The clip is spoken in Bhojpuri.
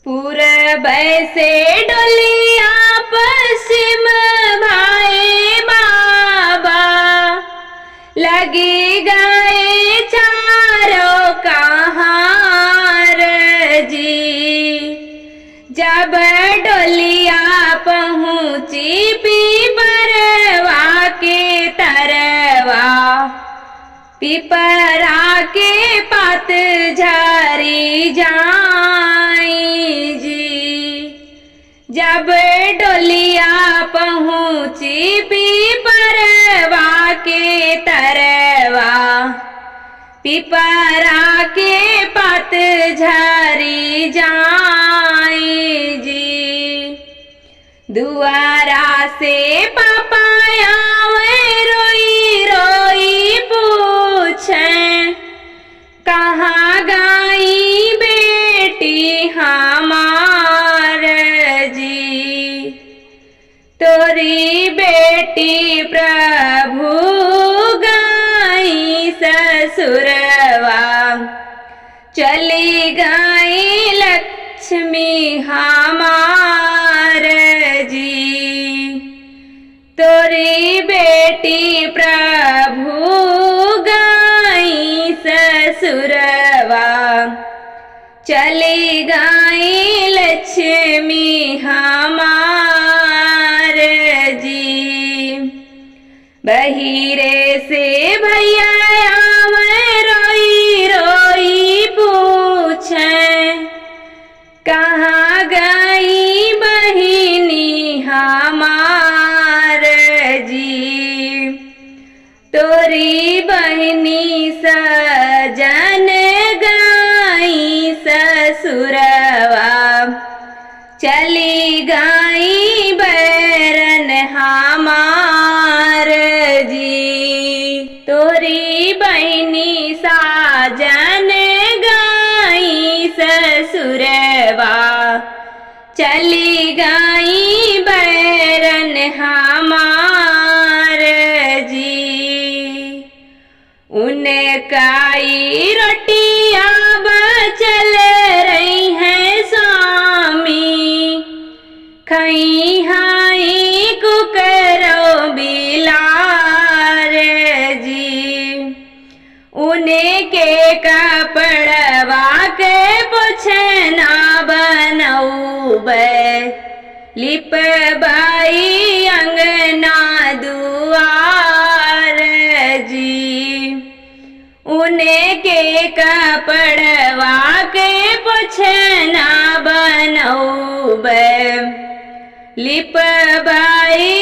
पूरब से डोलिया पश्चिम भाई बाबा लगी गए चारों कहार जी। जब डोलिया पहुँची पीपरवा के तरवा, पीपरा के पात झरी जाई जी। जब डोलिया पहुँची पीपरवा के तरवा, पीपरा के पात झरी जाई जी। दुआरा से पापाया रोई रोई पूछे, कहाँ गई बेटी हमार जी। तोरी बेटी प्रभु गई ससुरवा, चली गई लक्ष्मी हमार जी। तोरी बेटी प्रभु गई ससुरवा, चली गई लक्ष्मी हमार जी। बहिरे से भैया रोई रोई पूछे, कहाँ गई बहिनी हमार जी। तोरी बहिनी सजन गई ससुरवा, चली गई बैरन हमार जी। तोरी बहिनी साजन गई ससुरवा, चली गई बैरन हमार जी। उनकाई रोटियां बचल रही हैं स्वामी, खई हाई कुकरो बिलार जी। उनके कपड़वा के पुछना बनौबे, लिपबाई अंगना दुआर जी। उनके कपड़वा के पुछना बनौबे, लिपबाई